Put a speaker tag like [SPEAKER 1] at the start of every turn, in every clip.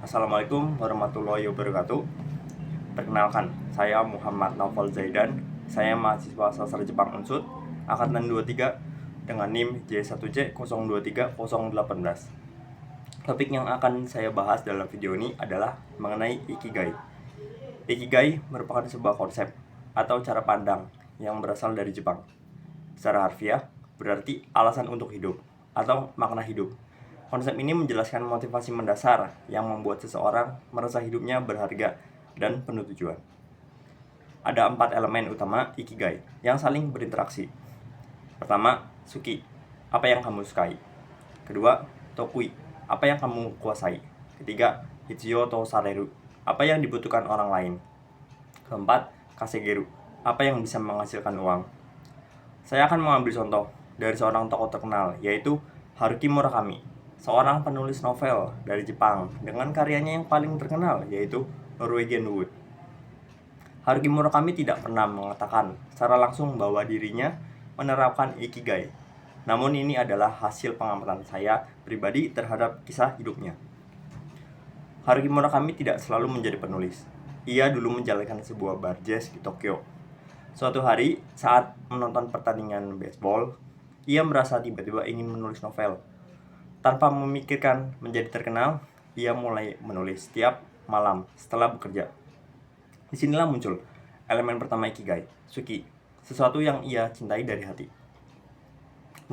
[SPEAKER 1] Assalamualaikum warahmatullahi wabarakatuh. Perkenalkan, saya Muhammad Naufal Zaidan. Saya mahasiswa sastra Jepang Unsud, angkatan 23 dengan NIM J1C023018. Topik yang akan saya bahas dalam video ini adalah mengenai Ikigai. Ikigai merupakan sebuah konsep atau cara pandang yang berasal dari Jepang. Secara harfiah, berarti alasan untuk hidup atau makna hidup. Konsep ini menjelaskan motivasi mendasar yang membuat seseorang merasa hidupnya berharga dan penuh tujuan. Ada 4 elemen utama Ikigai yang saling berinteraksi. Pertama, Suki, apa yang kamu sukai. Kedua, Tokui, apa yang kamu kuasai. Ketiga, Hichiyo to Sareru, apa yang dibutuhkan orang lain. Keempat, Kasegeru, apa yang bisa menghasilkan uang. Saya akan mengambil contoh dari seorang tokoh terkenal, yaitu Haruki Murakami, seorang penulis novel dari Jepang dengan karyanya yang paling terkenal, yaitu Norwegian Wood. Haruki Murakami tidak pernah mengatakan secara langsung bahwa dirinya menerapkan Ikigai. Namun ini adalah hasil pengamatan saya pribadi terhadap kisah hidupnya. Haruki Murakami tidak selalu menjadi penulis. Ia dulu menjalankan sebuah bar jazz di Tokyo. Suatu hari, saat menonton pertandingan baseball, ia merasa tiba-tiba ingin menulis novel. Tanpa memikirkan menjadi terkenal, ia mulai menulis setiap malam setelah bekerja. Disinilah muncul elemen pertama Ikigai, Suki, sesuatu yang ia cintai dari hati.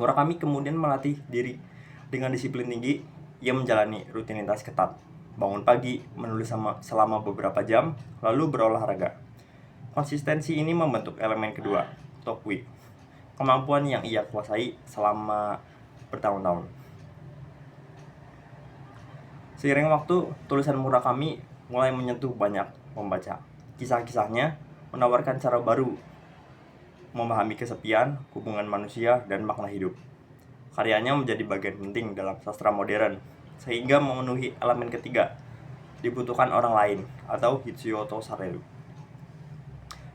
[SPEAKER 1] Murakami kemudian melatih diri dengan disiplin tinggi. Ia menjalani rutinitas ketat, bangun pagi, menulis selama beberapa jam, lalu berolahraga. Konsistensi ini membentuk elemen kedua, Tokui, kemampuan yang ia kuasai selama bertahun-tahun. Seiring waktu, tulisan Murakami mulai menyentuh banyak pembaca. Kisah-kisahnya menawarkan cara baru memahami kesepian, hubungan manusia, dan makna hidup. Karyanya menjadi bagian penting dalam sastra modern, sehingga memenuhi elemen ketiga, dibutuhkan orang lain, atau Hichiyo to Sareru.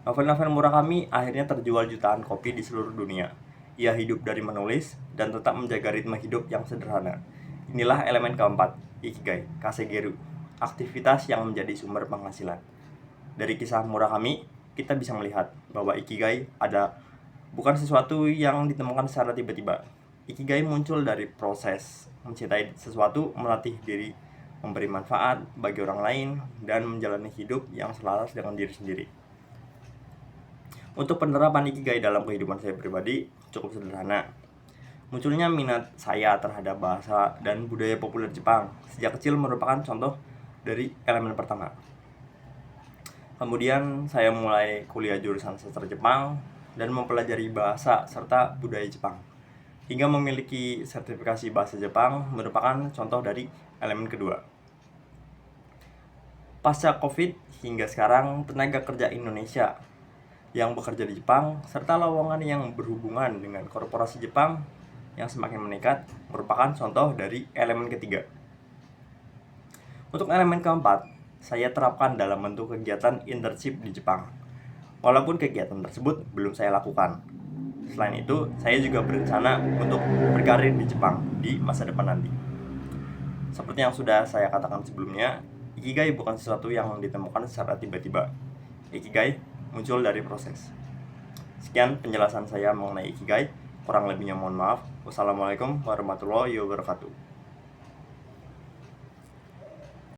[SPEAKER 1] Novel-novel Murakami akhirnya terjual jutaan kopi di seluruh dunia. Ia hidup dari menulis dan tetap menjaga ritme hidup yang sederhana. Inilah elemen keempat, Ikigai, Kasegeru, aktivitas yang menjadi sumber penghasilan. Dari kisah Murakami, kita bisa melihat bahwa Ikigai bukan sesuatu yang ditemukan secara tiba-tiba. Ikigai muncul dari proses mencintai sesuatu, melatih diri, memberi manfaat bagi orang lain, dan menjalani hidup yang selaras dengan diri sendiri. Untuk penerapan Ikigai dalam kehidupan saya pribadi cukup sederhana. Munculnya minat saya terhadap bahasa dan budaya populer Jepang sejak kecil merupakan contoh dari elemen pertama. Kemudian saya mulai kuliah jurusan sastra Jepang dan mempelajari bahasa serta budaya Jepang. Hingga memiliki sertifikasi bahasa Jepang merupakan contoh dari elemen kedua. Pasca Covid hingga sekarang, tenaga kerja Indonesia yang bekerja di Jepang serta lowongan yang berhubungan dengan korporasi Jepang yang semakin meningkat merupakan contoh dari elemen ketiga. Untuk elemen keempat, saya terapkan dalam bentuk kegiatan internship di Jepang. Walaupun kegiatan tersebut belum saya lakukan. Selain itu, saya juga berencana untuk berkarir di Jepang di masa depan nanti. Seperti yang sudah saya katakan sebelumnya, Ikigai bukan sesuatu yang ditemukan secara tiba-tiba. Ikigai muncul dari proses. Sekian penjelasan saya mengenai Ikigai. Kurang lebihnya mohon maaf. Wassalamualaikum warahmatullahi wabarakatuh.